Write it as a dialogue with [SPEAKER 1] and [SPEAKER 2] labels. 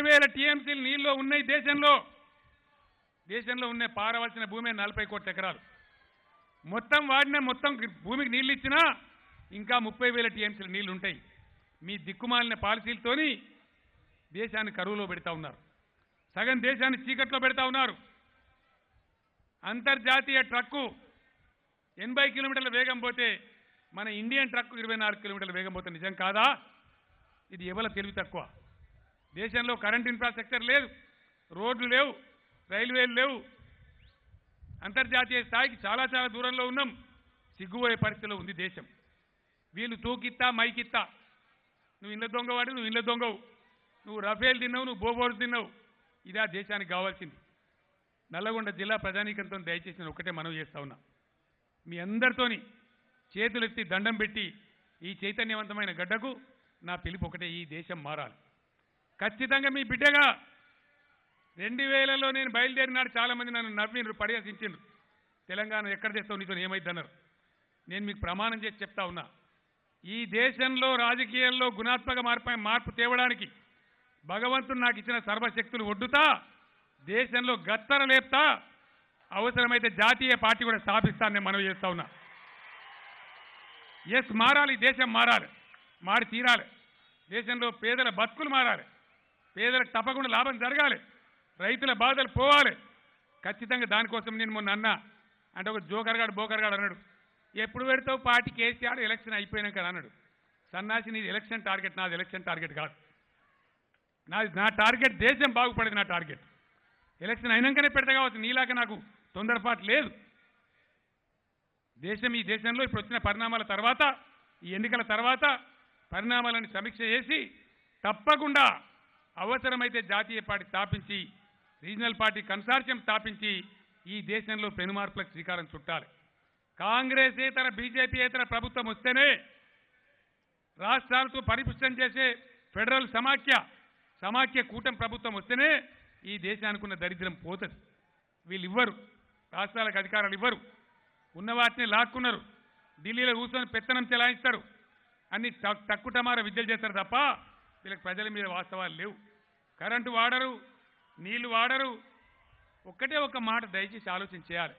[SPEAKER 1] 30,000 టీఎంసీలు నీళ్ళు ఉన్నాయి దేశంలో ఉన్న పారవలసిన భూమి 40 కోట్ల ఎకరాలు మొత్తం వాడిన మొత్తం భూమికి నీళ్ళు ఇచ్చినా ఇంకా 30,000 టీఎంసీలు నీళ్లు ఉంటాయి. మీ దిక్కుమాలిన పాలసీలతోని దేశాన్ని కరువులో పెడతా ఉన్నారు. సగం దేశాన్ని చీకట్లో పెడతా ఉన్నారు. అంతర్జాతీయ ట్రక్కు 80 కిలోమీటర్ల వేగం పోతే మన ఇండియన్ ట్రక్కు 24 కిలోమీటర్ల వేగం పోతే నిజం కాదా? ఇది ఎవల తెలివి తక్కువ. దేశంలో కరెంట్ ఇన్ఫ్రాస్ట్రక్చర్ లేదు, రోడ్లు లేవు, రైల్వేలు లేవు. అంతర్జాతీయ స్థాయికి చాలా చాలా దూరంలో ఉన్నాం. సిగ్గుపోయే పరిస్థితిలో ఉంది దేశం. వీళ్ళు తూకిత్తా మైకిత్తా, నువ్వు ఇళ్ళ దొంగవాడు, నువ్వు ఇళ్ళ దొంగవు, నువ్వు రఫేల్ తిన్నావు, నువ్వు బోబోర్స్ తిన్నావు. ఇదా దేశానికి కావాల్సింది. నల్లగొండ జిల్లా ప్రజానీకంతో దయచేసి నేను ఒకటే మనవి చేస్తా ఉన్నా. మీ అందరితోని చేతులెత్తి దండం పెట్టి ఈ చైతన్యవంతమైన గడ్డకు నా పిలుపు ఒకటే, ఈ దేశం మారాలి. ఖచ్చితంగా మీ బిడ్డగా 2000లో నేను బయలుదేరినాడు చాలామంది నన్ను నవ్విండ్రు, పరిహసించిండ్రు. తెలంగాణ ఎక్కడ చేస్తావు, నీతో ఏమైద్దన్నారు. నేను మీకు ప్రమాణం చేసి చెప్తా ఉన్నా, ఈ దేశంలో రాజకీయాల్లో గుణాత్మక మార్పు తేవడానికి భగవంతుడు నాకు ఇచ్చిన సర్వశక్తులు ఒడ్డుతా, దేశంలో గత్తర లేపుతా, అవసరమైతే జాతీయ పార్టీ కూడా స్థాపిస్తాను నేను మనవి చేస్తా ఉన్నా. ఎస్, మారాలి, దేశం మారాలి, మారి తీరాలి. దేశంలో పేదల బతుకులు మారాలి, పేదలకు తప్పకుండా లాభం జరగాలి, రైతుల బాధలు పోవాలి. ఖచ్చితంగా దానికోసం నేను మొన్న అన్నా. అంటే ఒక జోకర్గాడు బోకర్గాడు అన్నాడు, ఎప్పుడు పెడతావు పార్టీ కేసీఆర్ ఎలక్షన్ అయిపోయినాక అన్నాడు. సన్నాసి, నీది ఎలక్షన్ టార్గెట్, నాది ఎలక్షన్ టార్గెట్ కాదు. నా టార్గెట్ దేశం బాగుపడేది. నా టార్గెట్ ఎలక్షన్ అయినాకనే పెడతా కావచ్చు, నీలాగా నాకు తొందరపాటు లేదు. ఈ దేశంలో ఇప్పుడు వచ్చిన పరిణామాల తర్వాత, ఈ ఎన్నికల తర్వాత పరిణామాలను సమీక్ష చేసి తప్పకుండా అవసరమైతే జాతీయ పార్టీ స్థాపించి, రీజనల్ పార్టీ కన్సార్షియం స్థాపించి ఈ దేశంలో పెనుమార్పులకు శ్రీకారం చుట్టాలి. కాంగ్రెసేతర బీజేపీయేతర ప్రభుత్వం వస్తేనే, రాష్ట్రాలతో పరిపుష్టం చేసే ఫెడరల్ సమాఖ్య కూటమి ప్రభుత్వం వస్తేనే ఈ దేశానికి ఉన్న దరిద్రం పోతుంది. వీళ్ళు ఇవ్వరు, రాష్ట్రాలకు అధికారాలు ఇవ్వరు, ఉన్న వాటిని లాక్కున్నారు, ఢిల్లీలో కూర్చొని పెత్తనం చెలాయిస్తారు, అన్ని తక్కుటమార విద్యలు చేస్తారు తప్ప వీళ్ళకి ప్రజల మీద వాస్తవాలు లేవు. కరెంటు వాడరు, నీళ్లు వాడరు. ఒక్కటే ఒక మాట దయచేసి ఆలోచన చేయాలి.